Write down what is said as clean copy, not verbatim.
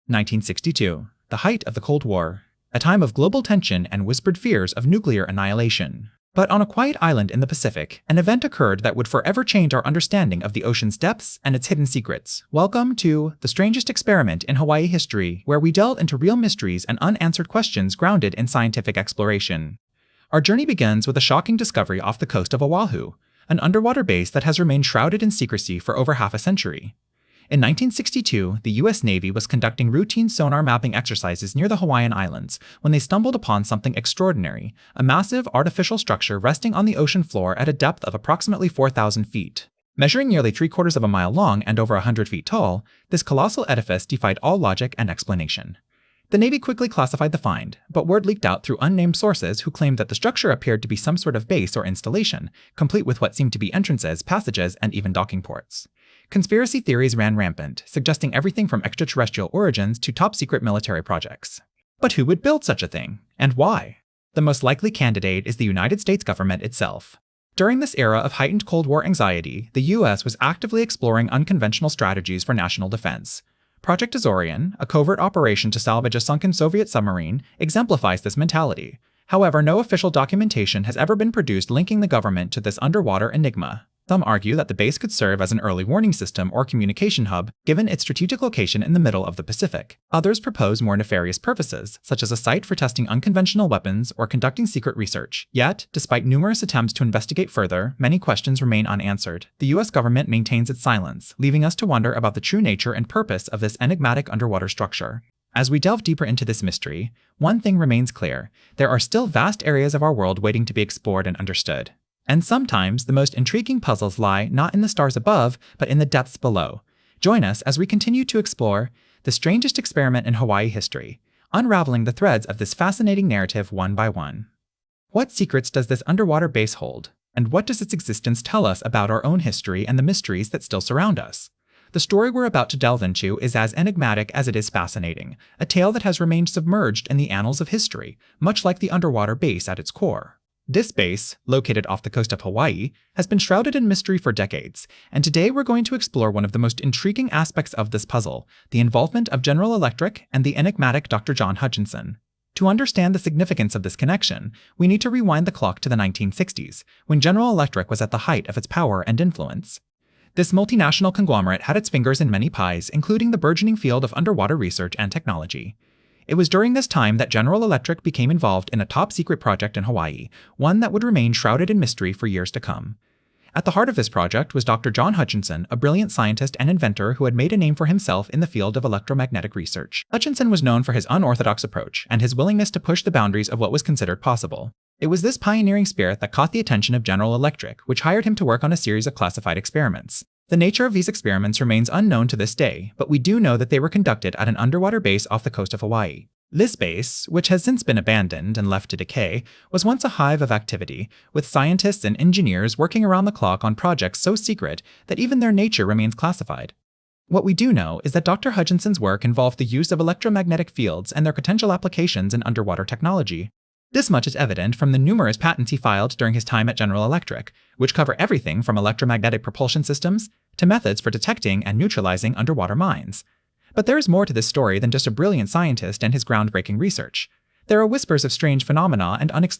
1962, the height of the Cold War, a time of global tension and whispered fears of nuclear annihilation. But on a quiet island in the Pacific, an event occurred that would forever change our understanding of the ocean's depths and its hidden secrets. Welcome to The Strangest Experiment in Hawaii History, where we delve into real mysteries and unanswered questions grounded in scientific exploration. Our journey begins with a shocking discovery off the coast of Oahu, an underwater base that has remained shrouded in secrecy for over half a century. In 1962, the U.S. Navy was conducting routine sonar mapping exercises near the Hawaiian Islands when they stumbled upon something extraordinary, a massive artificial structure resting on the ocean floor at a depth of approximately 4,000 feet. Measuring nearly 3/4 of a mile long and over 100 feet tall, this colossal edifice defied all logic and explanation. The Navy quickly classified the find, but word leaked out through unnamed sources who claimed that the structure appeared to be some sort of base or installation, complete with what seemed to be entrances, passages, and even docking ports. Conspiracy theories ran rampant, suggesting everything from extraterrestrial origins to top-secret military projects. But who would build such a thing? And why? The most likely candidate is the United States government itself. During this era of heightened Cold War anxiety, the U.S. was actively exploring unconventional strategies for national defense. Project Azorian, a covert operation to salvage a sunken Soviet submarine, exemplifies this mentality. However, no official documentation has ever been produced linking the government to this underwater enigma. Some argue that the base could serve as an early warning system or communication hub, given its strategic location in the middle of the Pacific. Others propose more nefarious purposes, such as a site for testing unconventional weapons or conducting secret research. Yet, despite numerous attempts to investigate further, many questions remain unanswered. The U.S. government maintains its silence, leaving us to wonder about the true nature and purpose of this enigmatic underwater structure. As we delve deeper into this mystery, one thing remains clear: there are still vast areas of our world waiting to be explored and understood. And sometimes, the most intriguing puzzles lie not in the stars above, but in the depths below. Join us as we continue to explore the strangest experiment in Hawaii history, unraveling the threads of this fascinating narrative one by one. What secrets does this underwater base hold? And what does its existence tell us about our own history and the mysteries that still surround us? The story we're about to delve into is as enigmatic as it is fascinating, a tale that has remained submerged in the annals of history, much like the underwater base at its core. This base, located off the coast of Hawaii, has been shrouded in mystery for decades, and today we're going to explore one of the most intriguing aspects of this puzzle, the involvement of General Electric and the enigmatic Dr. John Hutchinson. To understand the significance of this connection, we need to rewind the clock to the 1960s, when General Electric was at the height of its power and influence. This multinational conglomerate had its fingers in many pies, including the burgeoning field of underwater research and technology. It was during this time that General Electric became involved in a top-secret project in Hawaii, one that would remain shrouded in mystery for years to come. At the heart of this project was Dr. John Hutchinson, a brilliant scientist and inventor who had made a name for himself in the field of electromagnetic research. Hutchinson was known for his unorthodox approach and his willingness to push the boundaries of what was considered possible. It was this pioneering spirit that caught the attention of General Electric, which hired him to work on a series of classified experiments. The nature of these experiments remains unknown to this day, but we do know that they were conducted at an underwater base off the coast of Hawaii. This base, which has since been abandoned and left to decay, was once a hive of activity, with scientists and engineers working around the clock on projects so secret that even their nature remains classified. What we do know is that Dr. Hutchinson's work involved the use of electromagnetic fields and their potential applications in underwater technology. This much is evident from the numerous patents he filed during his time at General Electric, which cover everything from electromagnetic propulsion systems to methods for detecting and neutralizing underwater mines. But there is more to this story than just a brilliant scientist and his groundbreaking research. There are whispers of strange phenomena and unexplained